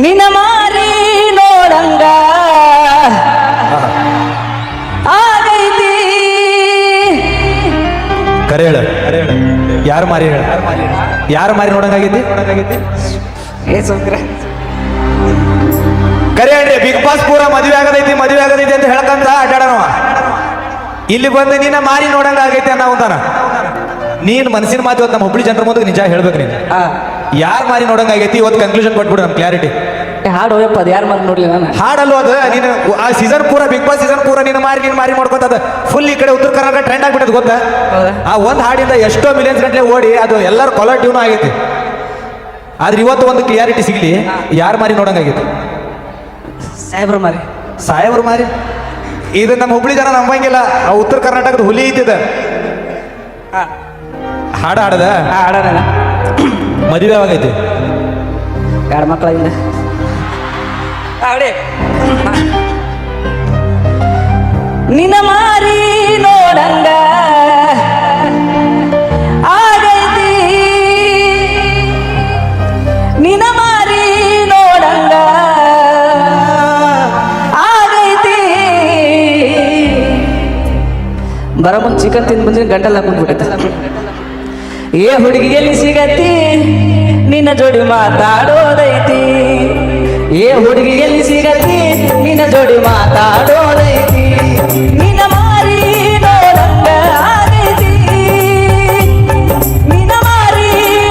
ನಿನ ಮಾರಿ ನೋಡಂಗ ಆಗೈತಿ. ಕರೆ ಹೇಳ, ಯಾರು ಮಾರಿ ಹೇಳ, ಯಾರು ಮಾರಿ ನೋಡಂಗಾಗೈತಿ? ಏ ಸೋಕ್ರ ಕರೆ ಹೇಳ್ರಿ. ಬಿಗ್ ಬಾಸ್ ಪೂರ ಮದುವೆ ಆಗದೈತಿ ಅಂತ ಹೇಳ್ಕಂತ ಅಡ್ಡಾಡನವ. ಇಲ್ಲಿ ಬಂದು ನಿನ್ನ ಮಾರಿ ನೋಡಂಗ ಆಗೈತಿ ಅನ್ನೋತಾನ. ನೀನ್ ಮನಸ್ಸಿನ ಮಾತು ನಮ್ಮ ಹುಬ್ಳಿ ಜನರ ಮುಂದೆ ನಿಜ ಹೇಳ್ಬೇಕು. ನೀನು ಯಾರು ಮಾರಿ ನೋಡಂಗ ಆಗೈತಿ ಇವತ್ತು ಕನ್ಕ್ಲೂಷನ್ ಕೊಟ್ಬಿಡು ನಮ್ ಕ್ಲಾರಿಟಿ. ಹಾಡು ಹೋಯಪ್ಪ, ಅದು ಯಾರು ಮಾರಿ ನೋಡ್ಲಿ ನಾನು ಹಾಡಲ್ವ ಅದು. ನೀನು ಆ ಸೀಸನ್ ಪೂರ ಬಿಗ್ ಬಾಸ್ ಸೀಸನ್ ಪೂರ ನೀನು ಮಾರಿ ಮಾಡ್ಕೊತದ ಫುಲ್ ಈ ಕಡೆ ಉತ್ತರ ಕರ್ನಾಟಕ ಟ್ರೆಂಡ್ ಆಗ್ಬಿಟ್ಟದ ಗೊತ್ತಾ? ಆ ಒಂದ್ ಹಾಡಿಂದ ಎಷ್ಟೋ ಮಿಲಿಯನ್ಸ್ ಗಂಟೆ ಓಡಿ ಅದು ಎಲ್ಲರ ಕೊಲಾಟಿವ್ನು ಆಗೈತಿ. ಆದ್ರೆ ಇವತ್ತು ಒಂದು ಕ್ಲಿಯಾರಿಟಿ ಸಿಗ್ಲಿ, ಯಾರು ಮಾರಿ ನೋಡಂಗಾಗೈತಿ? ಸಾಹೇಬ್ರ ಮಾರಿ. ಸಾಹೇಬ್ರ ಮಾರಿ ಇದು ನಮ್ಮ ಹುಬ್ಳಿ ಜನ ನಂಬಂಗಿಲ್ಲ. ಆ ಉತ್ತರ ಕರ್ನಾಟಕದ ಹುಲಿ ಐತಿದ ಹಾಡ ಹಾಡದ ಹಾಡೋಣ. ಮದುವೆ ಯಾವಾಗೈತಿ? ಎರಡು ಮಕ್ಕಳಿಂದ ನಿನ ಮಾರಿ ನೋಡಂಗ ಆಗೈತಿ. ನಿನ ಮಾರಿ ನೋಡಂಗ ಆಗೈತಿ. ಬರ ಮುಂದೆ ಚಿಕನ್ ತಿಂದು ಬಂದ್ರೆ ಗಂಟಲ್ ಹಾಕೊಂಡ್ಬಿಟ್ಟೈತೆ. ಏ ಹುಡುಗಿ ಎಲ್ಲಿ ಸಿಗತಿ, ನಿನ್ನ ಜೋಡಿ ಮಾತಾಡೋದೈತಿ. ಏ ಹುಡುಗಿ ಎಲ್ಲಿ ಸಿಗತಿ, ನಿನ್ನ ಜೋಡಿ ಮಾತಾಡೋದೈತಿ. ನಿನ್ನ ಮಾರಿ ನೋಡಂಗ ಆಗೈತಿ. ನಿನ್ನ ಮಾರಿ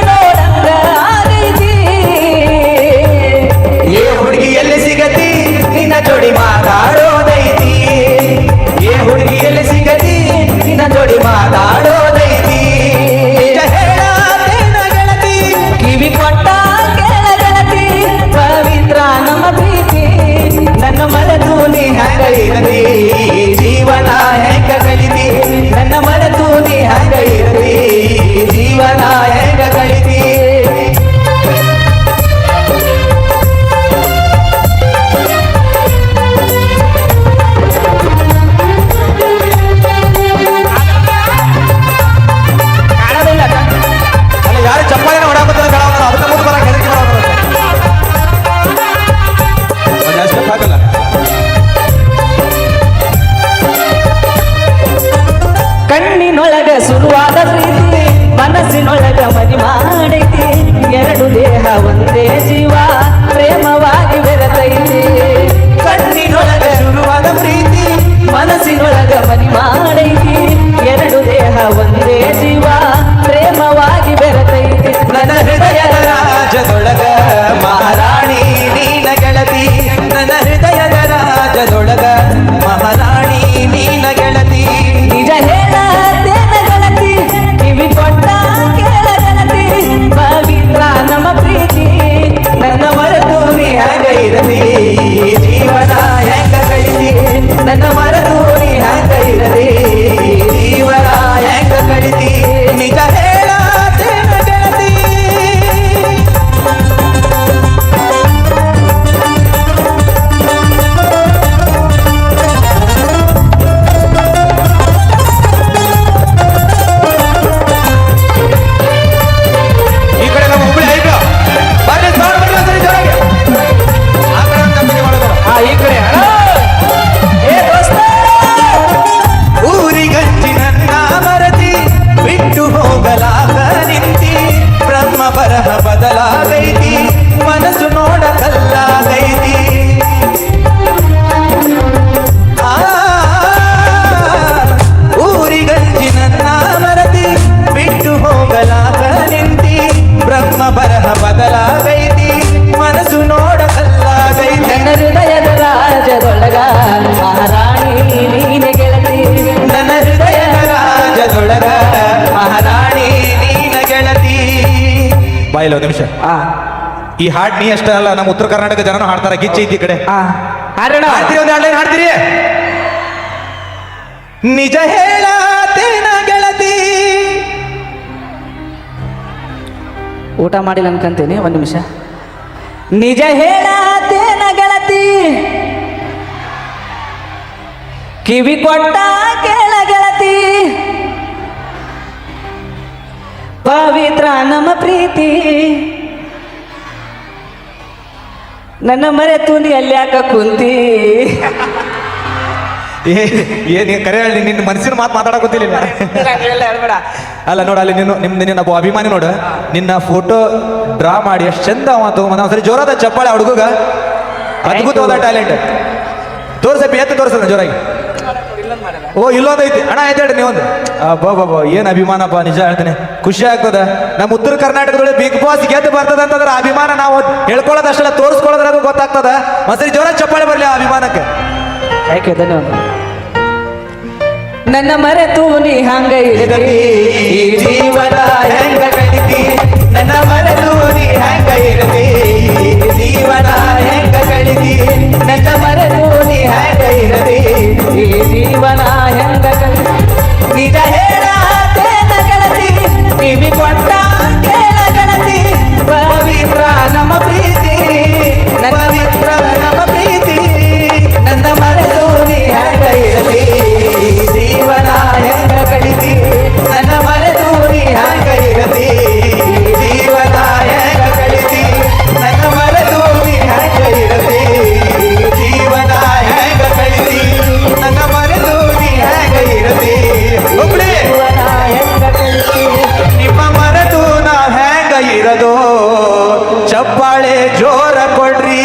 ನೋಡಂಗ ಆಗೈತಿ. ಏ ಹುಡುಗಿ ಎಲ್ಲಿ ಸಿಗತಿ, ನಿನ್ನ ಜೋಡಿ ಮಾತಾಡೋದೈತಿ. ಏ ಹುಡುಗಿ ಎಲ್ಲಿ ಸಿಗತಿ, ನಿನ್ನ ಜೋಡಿ ಮಾತಾಡೋದೈತಿ. ಕಿವಿ ಕೊಟ್ಟ ಕೇಳಗಲತಿ, ಪವಿತ್ರ ನಮ್ಮ ಪ್ರೀತಿ. ನನ್ನ ಮರೆತು ನೀ ಹಂಗ ಇರಲಿ, ಜೀವನ ಹೆಂಗ ಕಳಿತಿ. ನನ್ನ ಮರೆತು ನೀ ಹಂಗ ಇರಲಿ, ಜೀವನ ಹೆಂಗ ಕಳಿತಿ. ಯಾರು ಚಪ್ಪಾಳಿನ ಹೊಡಾಕತ್ತಾರ ಅದಕ್ಕೆ ಮುಂದೆ ಬರಕ್ಕೆ ಹೆದರಿಕೆ ಹಾಕಲ್ಲ. ಕಣ್ಣಿನೊಳಗ ಶುರುವಾದ ಪ್ರೀತಿ, ಮನಸ್ಸಿನೊಳಗ ಮದಿ ಮಾಡೈತಿ. ಎರಡು ದೇಹ ಒಂದೇ ಜೀವ, ಪ್ರೇಮವಾಗಿ ಬೆರೆತೈತಿ. ಕಣ್ಣಿನೊಳಗ ಶುರುವಾದ ಪ್ರೀತಿ, ಮನಸ್ಸಿನೊಳಗ ಮದಿ ಮಾಡೈತಿ. ಎರಡು ದೇಹ ಒಂದೇ ಜೀವ, ಪ್ರೇಮವಾಗಿ ಬೆರೆತೈತಿ. ನನ್ನ ಹೃದಯದ ರಾಜದೊಳಗ ಮಹಾರಾಣಿ ನೀನ ಗೆಳತಿ. ನನ್ನ ಹೃದಯದ ರಾಜದೊಳಗ ಮಹಾರಾಣಿ ನೀನ ಗೆಳತಿ. ನಿಜ ಹೇಳತೇನ ಗೆಳತಿ, ಕಿವಿ ಕೊಟ್ಟ ಕೇಳಗಲತಿ. ಪವಿತ್ರ ನಮ್ಮ ಪ್ರೀತಿ, ನನ್ನ ಮರೆತು ನೀ ಹಂಗ ಇರಲಿ, ಜೀವನ ಹೆಂಗ ಕಳಿತಿ. ನನ್ನ ಮರೆತು ನೀ ಹಂಗ ಇರಲಿ, ಜೀವನ ಹೆಂಗ ಕಳಿತಿ. ನಿಜ ಹೇಳತೇನ ಗೆಳತಿ. ಈ ಕಡೆ ನಮ್ಮ ಹುಬ್ಳಿ ಐತೆ ಬರ್ರಿ ಸೌಂಡ್ ಬರ್ರಿ ಒಂದ್ಸರಿ ಜೋರಾಗಿ. ಆ ಕಡೆ ಒಂದು ತಪ್ಪಿಗೆ ಮಾಡೋದು. ಈ ಕಡೆ ಏ ದೋಸ್ತ, ಊರಿಗಂಜಿ ನನ್ನ ಮರತಿ, ಬಿಟ್ಟು ಹೋಗಲಾಗ ನಿಂತಿ. ಬ್ರಹ್ಮ ಬರಹ ಬದಲಾಗೈತಿ, ಮನಸ್ಸು ನೋಡ ಕಲ್ಲಾಗೈತಿ. ಊರಿಗಂಜಿ ನನ್ನ ಮರತಿ, ಬಿಟ್ಟು ಹೋಗಲಾಗ ನಿಂತಿ. ಬ್ರಹ್ಮ ಬರಹ ಬದಲಾಗೈತಿ, ಮನಸ್ಸು ನೋಡ ಕಲ್ಲಾಗೈತಿ. ನನ್ನ ಹೃದಯದ ರಾಜದೊಳಗ ಮಹಾರಾಣಿ ನೀನೆ ಗೆಳತಿ. ನನ್ನ ಹೃದಯದ ರಾಜದೊಳಗ ಮಹಾರಾಣಿ ನೀನ ಗೆಳತಿ. ಬಾಯಿಲ್ಲ ಒಂದು ನಿಮಿಷ. ಈ ಹಾಡ್ ನೀ ಅಷ್ಟೇ ಅಲ್ಲ, ನಮ್ಮ ಉತ್ತರ ಕರ್ನಾಟಕ ಜನನು ಹಾಡ್ತಾರ. ಗಿಚ್ಚಿ ಐತಿ ಈ ಕಡೆ. ಹಾಡೋಣ. ಹಾಡ್ತೀರಿ, ಒಂದು ಹಾಡ್ಲೈನ್ ಹಾಡ್ತೀರಿ? ನಿಜ ಹೇಳತೇನ ಗೆಳತಿ. ಊಟ ಮಾಡಿಲ್ಲ ಅನ್ಕಂತೀನಿ, ಒಂದು ನಿಮಿಷ. ನಿಜ ಹೇಳತೇನ ಗೆಳತಿ, ಕಿವಿ ಕೊಟ್ಟ ಕೇಳ ಗೆಳತಿ. ಪವಿತ್ರ ನಮ್ಮ ಪ್ರೀತಿ, ನನ್ನ ಮರೆತು ನೀ ಅಲ್ಲಿ ಯಾಕ ಕುಂತಿ ಏನ್ ಕರೆ ಹೇಳಿ ನಿನ್ನ ಮನಸ್ಸಿನ ಮಾತು ಮಾತಾಡಕೋತಿಲ್ಲ ಹೇಳ್ಬೇಡ. ಅಲ್ಲ ನೋಡ ಅಲ್ಲಿ ನಿನ್ನ ಒಬ್ಬ ಅಭಿಮಾನಿ ನೋಡು ನಿನ್ನ ಫೋಟೋ ಡ್ರಾ ಮಾಡಿ ಎಷ್ಟು ಚಂದ ಅವ ತಗೊಂಬಂದ ಒಂದ್ಸರಿ ಜೋರಾದ ಚಪ್ಪಾಳೆ ಆ ಹುಡುಗ ಅದ್ಭುತವಾದ ಟ್ಯಾಲೆಂಟ್ ತೋರ್ಸಪ್ಪಿ ಎತ್ತು ತೋರ್ಸದ ಜೋರಾಗಿ ಓ ಇಲ್ಲೊಂದು ಐತಿ ಅಣ್ಣ ಆಯ್ತು ಹೇಳಿ ನೀವೊಂದು ಬಾಬಾ ಏನ್ ಅಭಿಮಾನಪ್ಪ ನಿಜ ಹೇಳ್ತೇನೆ ಖುಷಿ ಆಗ್ತದ ನಮ್ಮ ಉತ್ತರ ಕರ್ನಾಟಕದೊಳಗೆ ಬಿಗ್ ಬಾಸ್ ಗೆದ್ದು ಬರ್ತದ ಅಂತಂದ್ರೆ ಅಭಿಮಾನ ನಾವು ಹೇಳ್ಕೊಳ್ಳೋದಷ್ಟೆಲ್ಲ ತೋರಿಸ್ಕೊಳ್ಳೋದ್ರ ಅದು ಗೊತ್ತಾಗ್ತದ ಒಂದ್ಸರಿ ಜೋರಾದ ಚಪ್ಪಾಳೆ ಬರ್ಲಿ ಆ ಅಭಿಮಾನಕ್ಕೆ ಯಾಕೆ ಧನ್ಯವಾದ. ನನ್ನ ಮರೆತು ನೀ ಹಂಗ ಇರದಿ ಈ ಜೀವನ ಹೆಂಗ ಕಳಿತಿ ನನ್ನ ಮರೆತು ನೀ ಹಂಗ ಇರದಿ ಈ ಜೀವನ ಹೆಂಗ ಕಳಿತಿ ನನ್ನ ಮರೆತು ನೀ ಹಂಗ ಇರದಿ ಈ ಜೀವನ ಹೆಂಗ ಕಳಿತಿ ನಿಜ ಹೇಳತೇನ ಗೆಳತಿ ಕಿವಿ ಕೊಟ್ಟ ಕೇಳ ಗೆಳತಿ ಪವಿತ್ರ ನಮ್ಮ ಪ್ರೀತಿ ಪವಿತ್ರ ನಮ್ಮ ಪ್ರೀತಿ ನನ್ನ ಮರೆತು ನೀ ಹೆಂಗ ಇರಲಿ ಜೀವನ ಹೆಂಗ ಕಳಿತಿ ನನ್ನ ಮರೆತು ನೀ ಹೆಂಗ ಇರಲಿ ಜೀವನ ಹೆಂಗ ಕಳಿತಿ ನನ್ನ ಮರೆತು ನೀ ಹೆಂಗ ಇರಲಿ ಜೀವನ ಹೆಂಗ ಕಳಿತಿ ನನ್ನ ಮರೆತು ನೀ ಹೆಂಗ ಇರಲಿ ಜೀವನ ಹೆಂಗ ಕಳಿತಿ ನಿಮ್ಮ ಮರೆತು ನಾ ಹೆಂಗ ಇರದೋ ಚಪ್ಪಾಳೆ ಜೋರ ಕೊಡ್ರಿ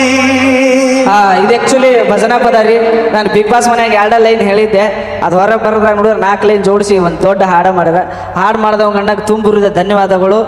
ಇದು ಆ್ಯಕ್ಚುಲಿ ಭಜನಾ ಪದ ರೀ. ನಾನು ಬಿಗ್ ಬಾಸ್ ಮನ್ಯಾಗ 2 ಲೈನ್ ಹೇಳಿದ್ದೆ, ಅದು ಹೊರಗೆ ಬರೋದಾಗ ನೋಡಿದ್ರೆ 4 ಲೈನ್ ಜೋಡಿಸಿ ಒಂದು ದೊಡ್ಡ ಹಾಡು ಮಾಡಿದ. ಹಾಡು ಮಾಡಿದವ ಗಂಡಾಗ ತುಂಬುರಿದ ಧನ್ಯವಾದಗಳು.